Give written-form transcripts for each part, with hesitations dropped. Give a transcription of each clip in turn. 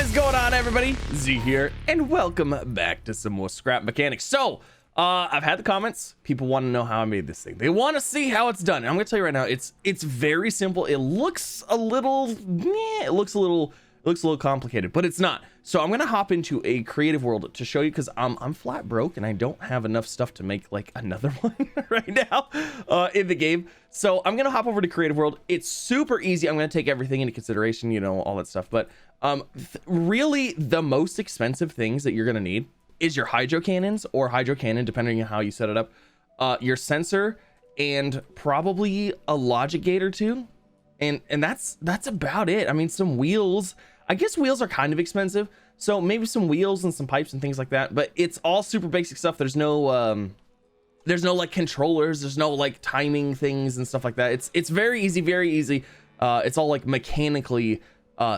What is going on, everybody? Z here, and welcome back to some more scrap mechanics. So, I've had the comments. People want to know how I made this thing. They want to see how it's done. And I'm going to tell you right now, it's very simple. It looks a little, it looks a little complicated, but it's not. So I'm going to hop into a creative world to show you, because I'm flat broke and I don't have enough stuff to make like another one right now in the game. So I'm going to hop over to creative world. It's super easy. I'm going to take everything into consideration, you know, all that stuff. But really the most expensive things that you're going to need is your hydro cannons or hydro cannon, depending on how you set it up, your sensor, and probably a logic gate or two. And that's about it. I mean, some wheels. I guess wheels are kind of expensive, so maybe some wheels and some pipes and things like that, but it's all super basic stuff. There's no like controllers, there's no like timing things and stuff like that. It's very easy, very easy. It's all like mechanically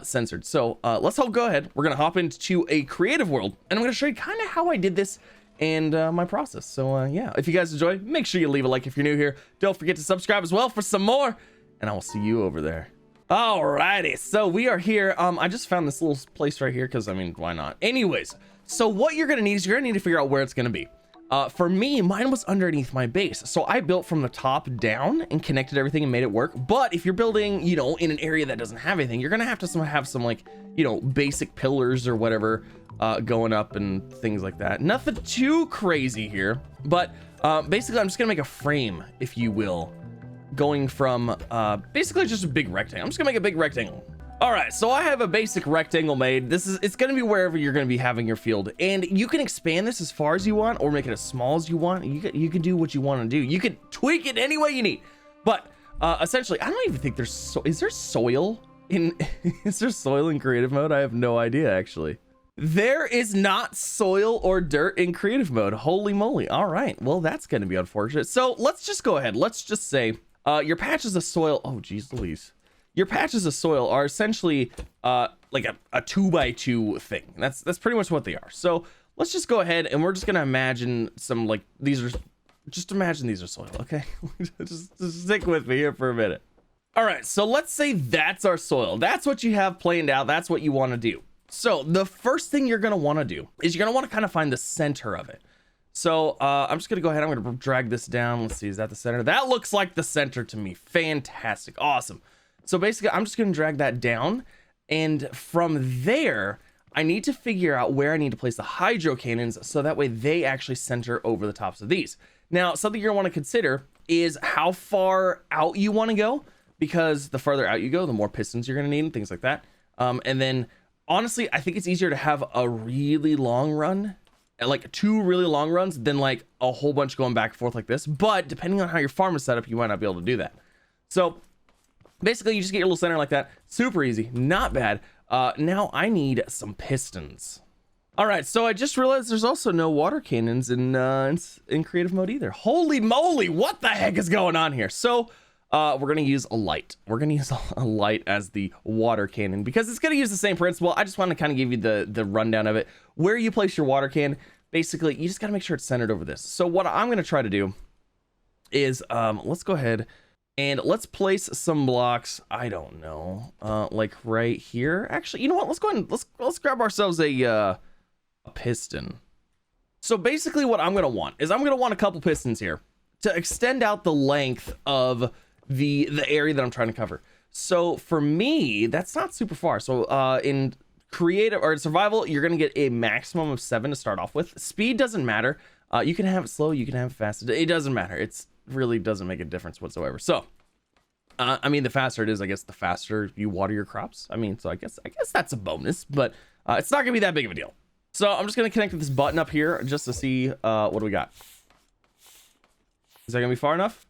censored. So let's all go ahead. We're gonna hop into a creative world, and I'm gonna show you kind of how I did this and my process. So yeah, if you guys enjoy, make sure you leave a like if you're new here. Don't forget to subscribe as well for some more, and I will see you over there. Alrighty, so we are here. I just found this little place right here because, I mean, why not? Anyways, so what you're gonna need is you're gonna need to figure out where it's gonna be. For me, mine was underneath my base, so I built from the top down and connected everything and made it work. But if you're building, you know, in an area that doesn't have anything, you're gonna have to have some like, you know, basic pillars or whatever going up and things like that. Nothing too crazy here, but basically I'm just gonna make a frame, if you will, going from basically just a big rectangle. I'm just gonna make a big rectangle. All right, so I have a basic rectangle made. It's gonna be wherever you're gonna be having your field, and you can expand this as far as you want or make it as small as you want. You can do what you want to do. You can tweak it any way you need, but essentially, I don't even think is there soil in is there soil in creative mode? I have no idea, actually. There is not soil or dirt in creative mode. Holy moly. All right, well, that's gonna be unfortunate. So let's just go ahead. Let's just say your patches of soil, oh geez Louise, your patches of soil are essentially like a 2x2 thing. That's pretty much what they are. So let's just go ahead and we're just gonna imagine some, like, just imagine these are soil, okay? just stick with me here for a minute. All right, so let's say that's our soil. That's what you have planned out. That's what you want to do. So the first thing you're gonna want to do is you're gonna want to kind of find the center of it. So I'm just gonna go ahead. I'm gonna drag this down. Let's see, is that the center? That looks like the center to me. Fantastic, awesome. So basically, I'm just gonna drag that down, and from there, I need to figure out where I need to place the hydro cannons, so that way they actually center over the tops of these. Now, something you're gonna want to consider is how far out you want to go, because the further out you go, the more pistons you're gonna need and things like that. And then, honestly, I think it's easier to have a really long run, like 2 really long runs, than like a whole bunch going back and forth like this. But depending on how your farm is set up, you might not be able to do that. So basically, you just get your little center like that. Super easy, not bad. Now I need some pistons. All right, so I just realized there's also no water cannons in creative mode either. Holy moly, what the heck is going on here? So we're gonna use a light. We're gonna use a light as the water cannon because it's gonna use the same principle. I just want to kind of give you the rundown of it. Where you place your water can, basically, you just gotta make sure it's centered over this. So what I'm gonna try to do is let's go ahead and let's place some blocks. I don't know, like right here. Actually, you know what? Let's go ahead and let's grab ourselves a piston. So basically, what I'm gonna want is I'm gonna want a couple pistons here to extend out the length of the area that I'm trying to cover. So for me, that's not super far. So in creative or in survival, you're gonna get a maximum of 7 to start off with. Speed doesn't matter. You can have it slow, you can have it fast. It doesn't matter. It's really doesn't make a difference whatsoever. So I mean, the faster it is, I guess the faster you water your crops. I mean, so I guess that's a bonus, but it's not gonna be that big of a deal. So I'm just gonna connect with this button up here just to see what do we got. Is that gonna be far enough?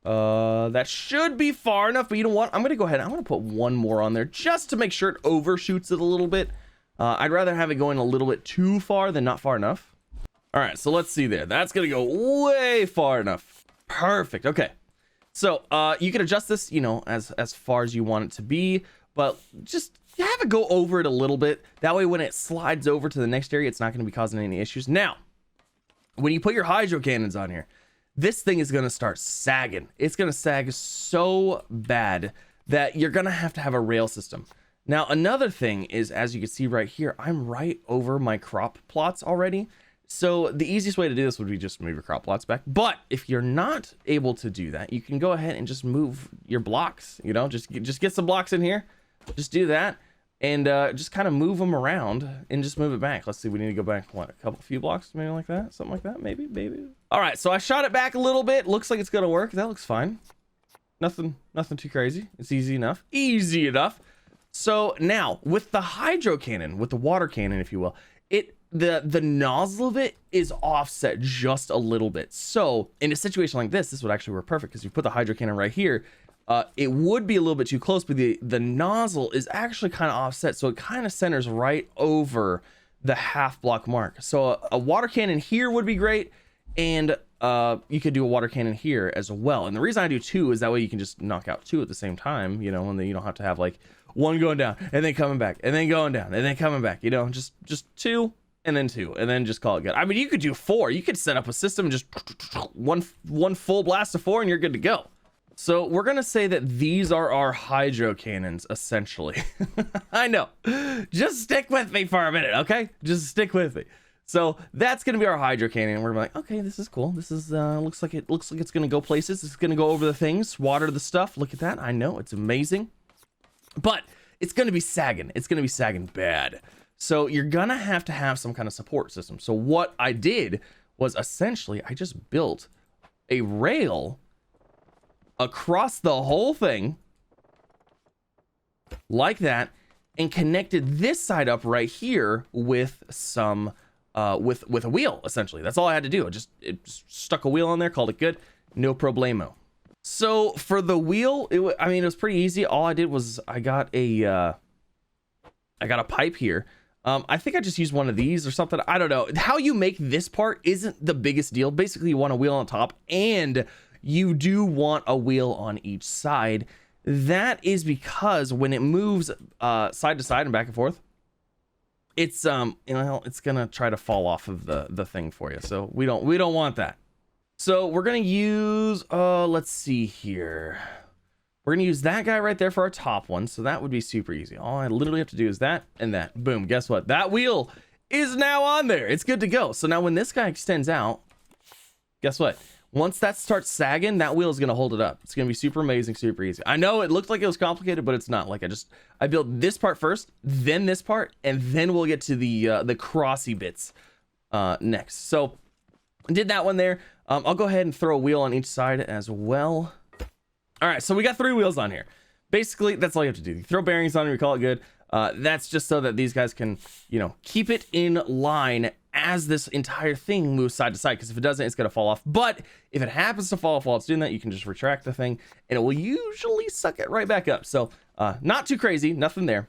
That should be far enough, but you know what? I'm gonna go ahead. I'm gonna put one more on there just to make sure it overshoots it a little bit. I'd rather have it going a little bit too far than not far enough. All right, so let's see there. That's gonna go way far enough. Perfect. Okay. So you can adjust this, you know, as far as you want it to be, but just have it go over it a little bit. That way, when it slides over to the next area, it's not gonna be causing any issues. Now, when you put your hydro cannons on here, this thing is gonna start sagging. It's gonna sag so bad that you're gonna have to have a rail system. Now, another thing is, as you can see right here, I'm right over my crop plots already. So the easiest way to do this would be just move your crop plots back. But if you're not able to do that, you can go ahead and just move your blocks, you know, just get some blocks in here. Just do that and just kind of move them around and just move it back. Let's see, we need to go back, what, a few blocks, maybe like that, something like that, maybe. All right, so I shot it back a little bit. Looks like it's gonna work. That looks fine. Nothing too crazy. It's easy enough. So now with the hydro cannon, with the water cannon, if you will, the nozzle of it is offset just a little bit. So in a situation like this would actually work perfect because you put the hydro cannon right here. It would be a little bit too close, but the nozzle is actually kind of offset, so it kind of centers right over the half block mark. So a water cannon here would be great, and you could do a water cannon here as well. And the reason I do two is that way you can just knock out two at the same time, you know, and then you don't have to have like one going down and then coming back and then going down and then coming back, you know, just two and then two and then just call it good. I mean, you could do four. You could set up a system, just one full blast of four and you're good to go. So we're gonna say that these are our hydro cannons, essentially. I know. Just stick with me for a minute, okay? Just stick with me. So that's gonna be our hydro cannon. We're like, okay, this is cool. This is looks like it's gonna go places. It's gonna go over the things, water the stuff. Look at that. I know, it's amazing. But it's gonna be sagging. It's gonna be sagging bad. So you're gonna have to have some kind of support system. So what I did was essentially I just built a rail across the whole thing like that and connected this side up right here with some with a wheel. Essentially, that's all I had to do. It just stuck a wheel on there, called it good, no problemo. So for the wheel, it was pretty easy. All I did was I got a pipe here. I think I just used one of these or something. I don't know. How you make this part isn't the biggest deal. Basically, you want a wheel on top and you do want a wheel on each side. That is because when it moves side to side and back and forth, it's it's gonna try to fall off of the thing for you. So we don't want that. So we're gonna use let's see here. We're gonna use that guy right there for our top one. So that would be super easy. All I literally have to do is that and that. Boom. Guess what? That wheel is now on there. It's good to go. So now when this guy extends out, guess what? Once that starts sagging, that wheel is going to hold it up. It's going to be super amazing, super easy. I know it looked like it was complicated, but it's not. Like I built this part first, then this part, and then we'll get to the crossy bits next. So I did that one there. I'll go ahead and throw a wheel on each side as well. All right, so we got 3 wheels on here. Basically, that's all you have to do. You throw bearings on it, we call it good. That's just so that these guys can, you know, keep it in line as this entire thing moves side to side, because if it doesn't, it's going to fall off. But if it happens to fall off while it's doing that, you can just retract the thing and it will usually suck it right back up. So not too crazy, nothing there.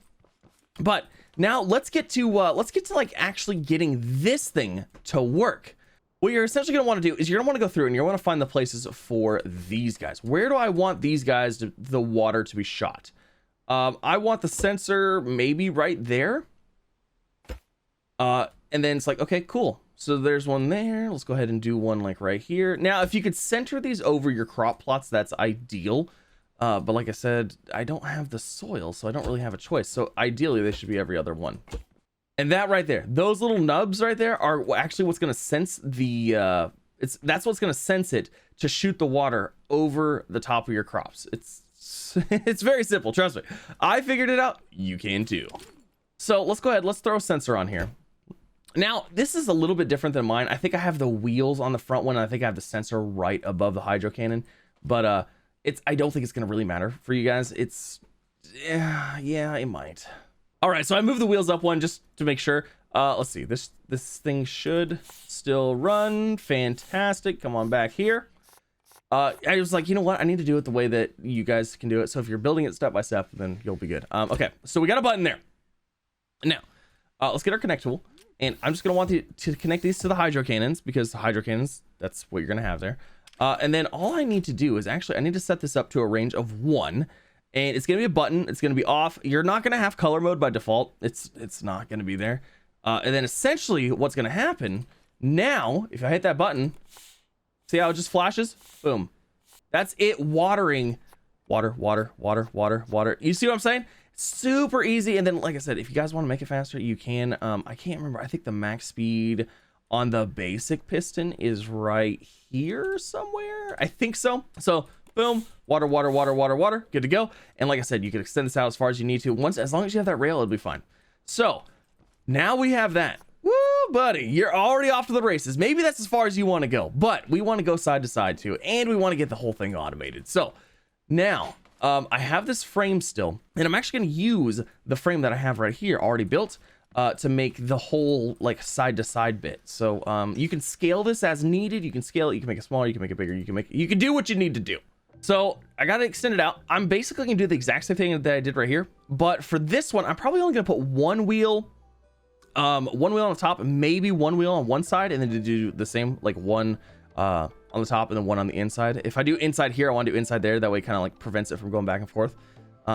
But now let's get to like actually getting this thing to work. What you're essentially going to want to do is you're going to want to go through and you're going to want to find the places for these guys. Where do I want these guys the water to be shot? I want the sensor maybe right there. And then it's like, okay, cool. So there's one there. Let's go ahead and do one like right here. Now, if you could center these over your crop plots, that's ideal. But like I said, I don't have the soil, so I don't really have a choice. So ideally, they should be every other one. And that right there, those little nubs right there are actually what's going to sense that's what's going to sense it to shoot the water over the top of your crops. It's very simple. Trust me. I figured it out. You can too. So let's go ahead. Let's throw a sensor on here. Now, this is a little bit different than mine. I think I have the wheels on the front one. I think I have the sensor right above the hydro cannon, but I don't think it's going to really matter for you guys. Yeah, it might. All right, so I moved the wheels up one just to make sure. Let's see. This thing should still run. Fantastic. Come on back here. I was like, you know what? I need to do it the way that you guys can do it. So if you're building it step by step, then you'll be good. Okay, so we got a button there. Now, let's get our connect tool. And I'm just going to want to connect these to the hydro cannons, because the hydro cannons, that's what you're going to have there. And then all I need to do is actually, I need to set this up to a range of 1. And it's going to be a button. It's going to be off. You're not going to have color mode by default. It's not going to be there. And then essentially what's going to happen now, if I hit that button, see how it just flashes? Boom. That's it watering. Water. You see what I'm saying? super easy. And then, like I said, if you guys want to make it faster, you can. I can't remember. I think the max speed on the basic piston is right here somewhere. I think so. So boom, water, water, water, water, water, good to go. And like I said, you can extend this out as far as you need to. Once, as long as you have that rail, it'll be fine. So now we have that. Woo, buddy, you're already off to the races. Maybe that's as far as you want to go, but we want to go side to side too, and we want to get the whole thing automated. So now I have this frame still, and I'm actually going to use the frame that I have right here already built to make the whole like side to side bit. So you can scale this as needed. You can scale it, you can make it smaller, you can make it bigger, you can do what you need to do. So I got to extend it out. I'm basically gonna do the exact same thing that I did right here, but for this one, I'm probably only gonna put one wheel on the top, maybe one wheel on one side, and then to do the same, like one on the top and then one on the inside. If I do inside here, I want to do inside there. That way it kind of like prevents it from going back and forth.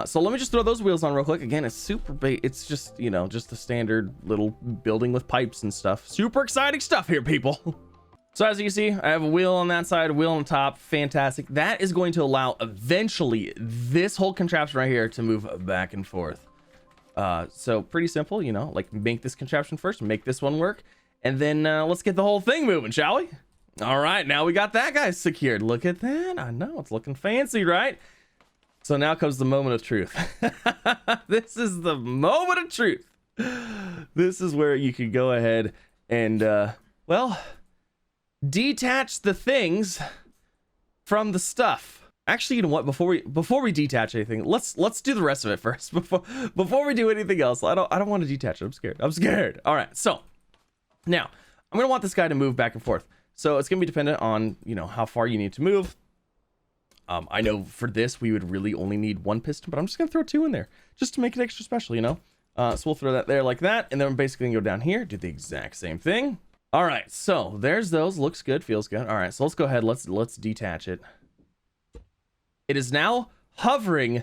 So let me just throw those wheels on real quick. Again, it's super big. It's just, you know, just the standard little building with pipes and stuff. Super exciting stuff here, people. So as you can see, I have a wheel on that side, a wheel on top. Fantastic. That is going to allow eventually this whole contraption right here to move back and forth. So pretty simple, you know, like make this contraption first, make this one work, and then let's get the whole thing moving, shall we? All right, now we got that guy secured. Look at that. I know, it's looking fancy, right? So now comes the moment of truth. This is the moment of truth. This is where you can go ahead and, well, detach the things from the stuff. Actually, you know what? Before we detach anything, let's do the rest of it first. Before we do anything else, I don't want to detach it. I'm scared. All right. So now I'm gonna want this guy to move back and forth. So it's gonna be dependent on, you know, how far you need to move. I know for this we would really only need one piston, but I'm just gonna throw two in there just to make it extra special, you know. So we'll throw that there like that, and then we're basically gonna go down here, do the exact same thing. All right, so there's those. Looks good, feels good. All right, so let's go ahead. Let's detach it. It is now hovering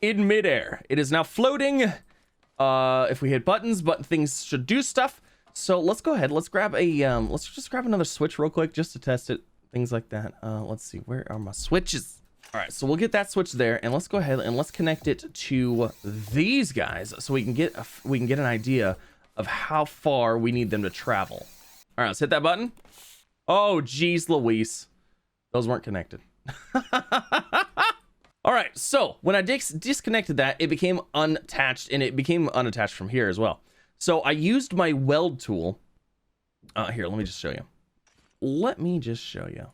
in midair. It is now floating. If we hit buttons, things should do stuff. So let's go ahead. Let's grab a let's just grab another switch real quick just to test it. Things like that. Let's see, where are my switches? All right, so we'll get that switch there, and let's go ahead and let's connect it to these guys so we can get an idea of how far we need them to travel. All right, let's hit that button. Oh, geez, Louise. Those weren't connected. All right, so when I disconnected that, it became unattached, and it became unattached from here as well. So I used my weld tool. Here, let me just show you.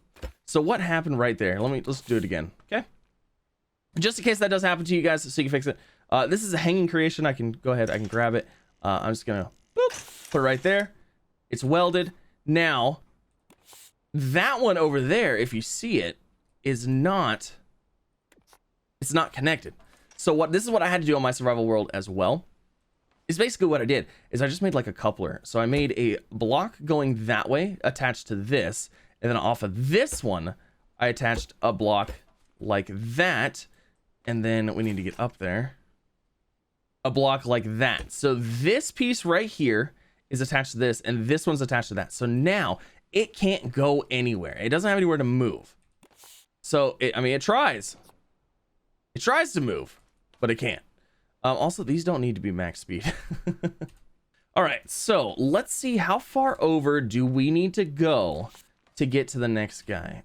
So what happened right there? Let's do it again, okay? Just in case that does happen to you guys, so you can fix it. This is a hanging creation. I can go ahead, I can grab it. I'm just gonna put it right there. It's welded. Now, that one over there, if you see it, it's not connected. So this is what I had to do on my survival world as well. Is basically what I did is I just made like a coupler. So I made a block going that way attached to this, and then off of this one, I attached a block like that, and then we need to get up there. A block like that. So this piece right here is attached to this, and this one's attached to that. So now it can't go anywhere. It doesn't have anywhere to move. So it tries. It tries to move, but it can't. Also, these don't need to be max speed. All right, so let's see how far over do we need to go to get to the next guy.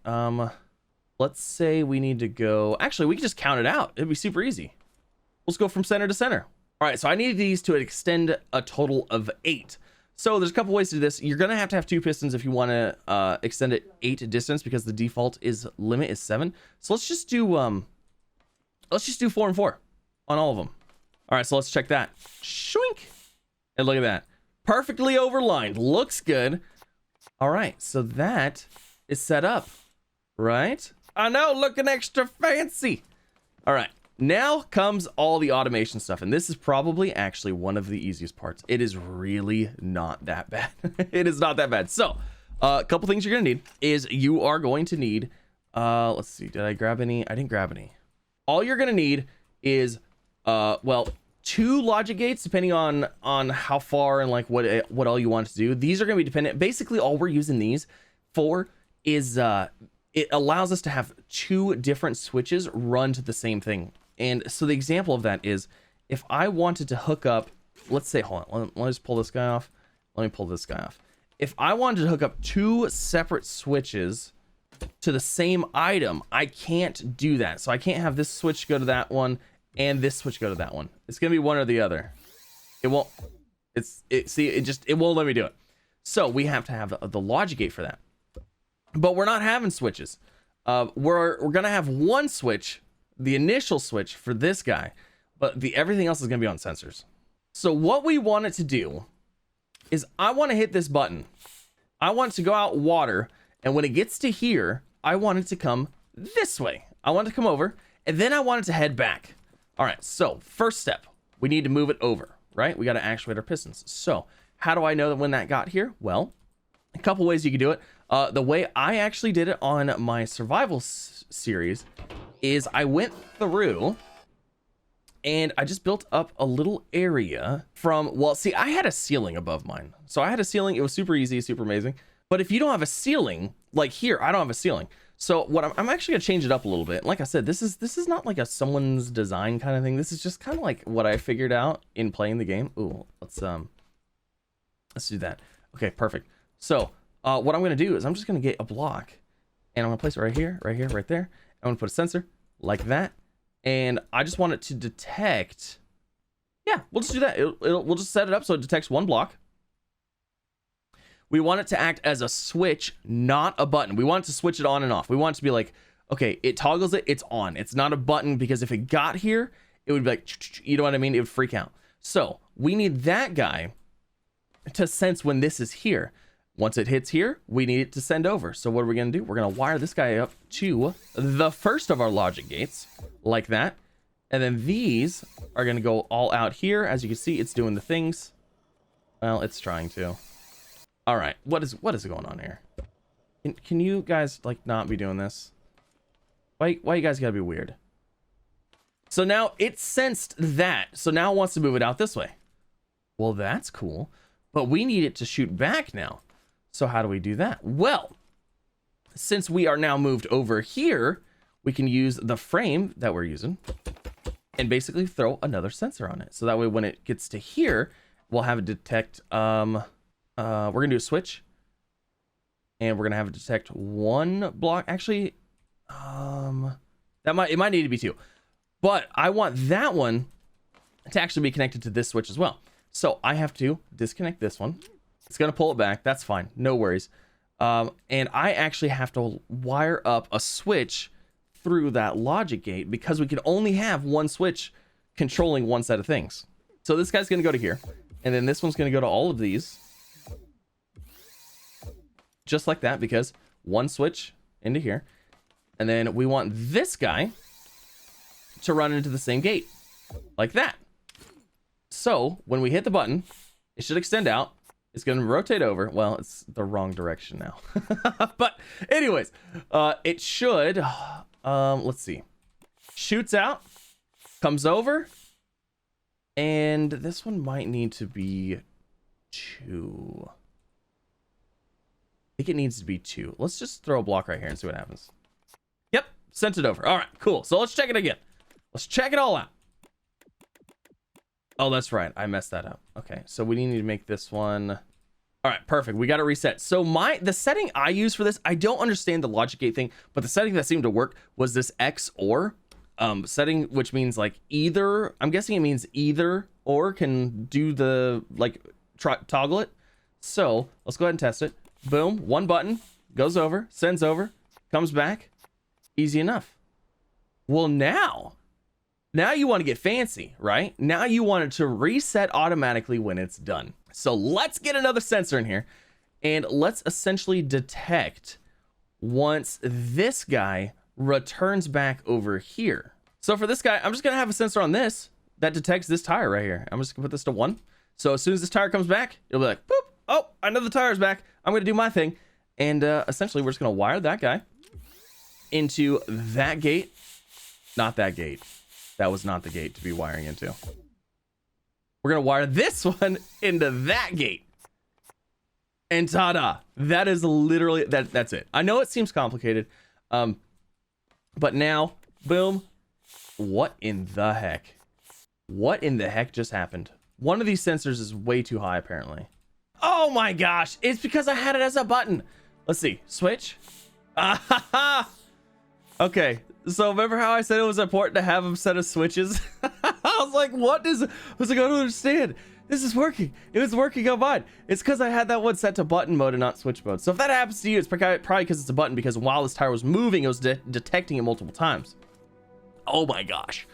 Let's say we need to go. Actually, we can just count it out. It'd be super easy. Let's go from center to center. All right, so I need these to extend a total of 8. So there's a couple ways to do this. You're gonna have to have 2 pistons if you want to extend it 8 distance, because the default limit is 7. So let's just do 4 and 4 on all of them. All right, so let's check that. Shwink. And look at that. Perfectly overlined. Looks good. All right, so that is set up, right? I know, looking extra fancy. All right, now comes all the automation stuff, and this is probably actually one of the easiest parts. It is really not that bad. It is not that bad. So, a couple things you're gonna need is you are going to need, let's see, did I grab any? I didn't grab any. All you're gonna need is, well, 2 logic gates, depending on how far and like what all you want to do. These are going to be dependent. Basically, all we're using these for is it allows us to have 2 different switches run to the same thing. And so the example of that is if I wanted to hook up, let's say, hold on, let me just pull this guy off. Let me pull this guy off. If I wanted to hook up 2 separate switches to the same item, I can't do that. So I can't have this switch go to that one and this switch go to that one. It's gonna be one or the other. It won't, it won't let me do it. So we have to have the logic gate for that. But we're not having switches. We're gonna have one switch, the initial switch for this guy, but everything else is gonna be on sensors. So what we want it to do is I want to hit this button. I want it to go out water, and when it gets to here, I want it to come this way. I want it to come over, and then I want it to head back. All right, so first step, we need to move it over, right? We got to actuate our pistons. So how do I know that when that got here? Well, a couple ways you can do it. The way I actually did it on my survival series is I went through and I just built up a little area from, well, see, I had a ceiling above mine. So I had a ceiling. It was super easy, super amazing. But if you don't have a ceiling, like here, I don't have a ceiling. So what I'm actually gonna change it up a little bit. Like I said, this is not like someone's design kind of thing. This is just kind of like what I figured out in playing the game. Ooh, let's do that. Okay, perfect. So what I'm gonna do is I'm just gonna get a block and I'm gonna place it right here, right here, right there. I'm gonna put a sensor like that. And I just want it to detect. Yeah, we'll just do that. We'll just set it up so it detects one block. We want it to act as a switch, not a button. We want it to switch it on and off. We want it to be like, okay, it toggles it, it's on. It's not a button, because if it got here, it would be like, you know what I mean? It would freak out. So we need that guy to sense when this is here. Once it hits here, we need it to send over. So what are we gonna do? We're gonna wire this guy up to the first of our logic gates, like that. And then these are gonna go all out here. As you can see, it's doing the things. Well, it's trying to. All right, what is going on here? Can you guys like not be doing this? Why you guys gotta be weird? So now it sensed that. So now it wants to move it out this way. Well, that's cool, but we need it to shoot back now. So how do we do that? Well, since we are now moved over here, we can use the frame that we're using and basically throw another sensor on it. So that way when it gets to here, we'll have it detect, we're gonna do a switch and we're gonna have it detect one block. Actually, it might need to be 2, but I want that one to actually be connected to this switch as well. So I have to disconnect this one. It's gonna pull it back. That's fine, no worries. And I actually have to wire up a switch through that logic gate because we can only have one switch controlling one set of things. So this guy's gonna go to here, and then this one's gonna go to all of these, just like that, because one switch into here. And then we want this guy to run into the same gate, like that. So when we hit the button, it should extend out. It's going to rotate over. Well, it's the wrong direction now. But anyways, it should, let's see. Shoots out, comes over, and this one might need to be 2. I think it needs to be 2. Let's just throw a block right here and see what happens. Yep, sent it over. All right, cool. So let's check it again. Let's check it all out. Oh, that's right. I messed that up. Okay, so we need to make this one. All right, perfect. We got it reset. So the setting I use for this, I don't understand the logic gate thing, but the setting that seemed to work was this XOR setting, which means like either, I'm guessing it means either or can do the, like, toggle it. So let's go ahead and test it. Boom, one button, goes over, sends over, comes back. Easy enough. Well, now you want to get fancy, right? Now you want it to reset automatically when it's done. So let's get another sensor in here and let's essentially detect once this guy returns back over here. So for this guy, I'm just gonna have a sensor on this that detects this tire right here. I'm just gonna put this to 1. So as soon as this tire comes back, it'll be like, boop, oh, I know the tire's back. I'm gonna do my thing. And essentially we're just gonna wire that guy into that gate, not that gate. That was not the gate to be wiring into. We're gonna wire this one into that gate. And ta-da! That is literally, that's it. I know it seems complicated, but now, boom. What in the heck? What in the heck just happened? One of these sensors is way too high, apparently. Oh my gosh, it's because I had it as a button. Let's see, switch. Okay, so remember how I said it was important to have a set of switches? I was like, what is, I was like, I don't understand. This is working. It was working on mine. It's because I had that one set to button mode and not switch mode. So if that happens to you, it's probably because it's a button, because while this tire was moving, it was detecting it multiple times. Oh my gosh.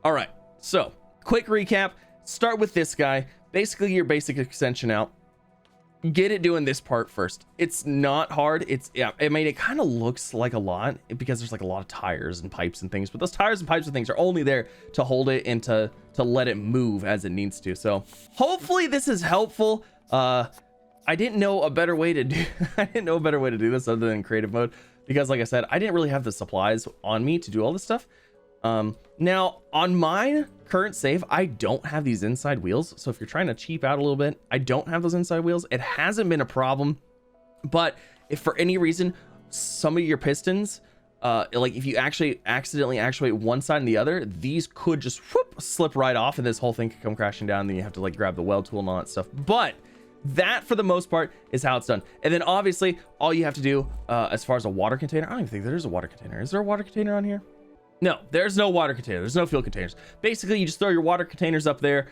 All right, so quick recap. Start with this guy. Basically your basic extension out. Get it doing this part first. It's not hard. It's, yeah, I mean, it kind of looks like a lot because there's like a lot of tires and pipes and things, but those tires and pipes and things are only there to hold it and to let it move as it needs to. So hopefully this is helpful. I didn't know a better way to do I didn't know a better way to do this other than creative mode, because like I said, I didn't really have the supplies on me to do all this stuff. Now on my current save, I don't have these inside wheels. So if you're trying to cheap out a little bit, I don't have those inside wheels. It hasn't been a problem, but if for any reason, some of your pistons, like if you actually accidentally actuate one side and the other, these could just whoop, slip right off and this whole thing could come crashing down. And then you have to like grab the weld tool and all that stuff. But that for the most part is how it's done. And then obviously all you have to do, as far as a water container, I don't even think there's a water container. Is there a water container on here? No, there's no water container. There's no fuel containers. Basically, you just throw your water containers up there.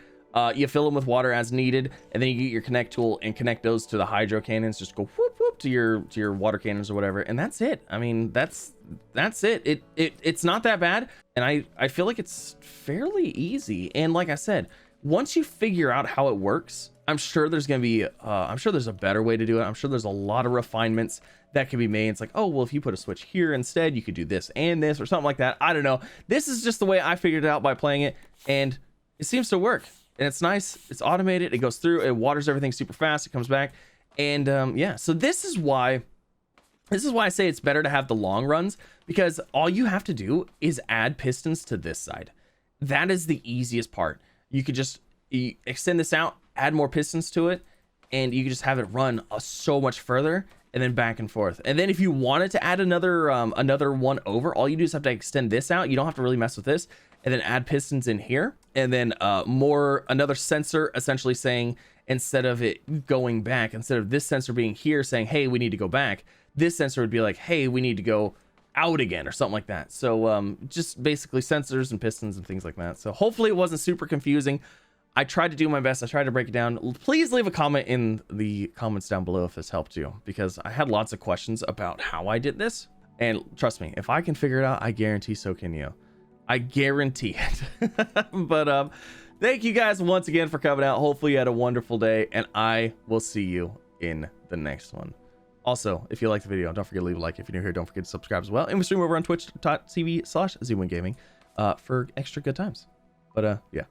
You fill them with water as needed, and then you get your connect tool and connect those to the hydro cannons. Just go whoop whoop to your water cannons or whatever, and that's it. I mean, that's it. It's not that bad, and I feel like it's fairly easy. And like I said, once you figure out how it works, I'm sure there's gonna be I'm sure there's a better way to do it. I'm sure there's a lot of refinements that can be made. It's like, oh well, if you put a switch here instead, you could do this and this or something like that. I don't know. This is just the way I figured it out by playing it, and it seems to work. And it's nice. It's automated. It goes through. It waters everything super fast. It comes back, and yeah. So this is why I say it's better to have the long runs, because all you have to do is add pistons to this side. That is the easiest part. You could just extend this out, add more pistons to it, and you can just have it run so much further, and then back and forth. And then if you wanted to add another one over, all you do is have to extend this out. You don't have to really mess with this, and then add pistons in here, and then another sensor essentially saying, instead of it going back, instead of this sensor being here saying, hey, we need to go back, this sensor would be like, hey, we need to go out again or something like that. So just basically sensors and pistons and things like that. So hopefully it wasn't super confusing. I tried to do my best. I tried to break it down. Please leave a comment in the comments down below if this helped you, because I had lots of questions about how I did this. And trust me, if I can figure it out, I guarantee so can you. I guarantee it. But thank you guys once again for coming out. Hopefully you had a wonderful day, and I will see you in the next one. Also, if you liked the video, don't forget to leave a like. If you're new here, don't forget to subscribe as well. And we stream over on twitch.tv/ZWinGaming for extra good times. But yeah.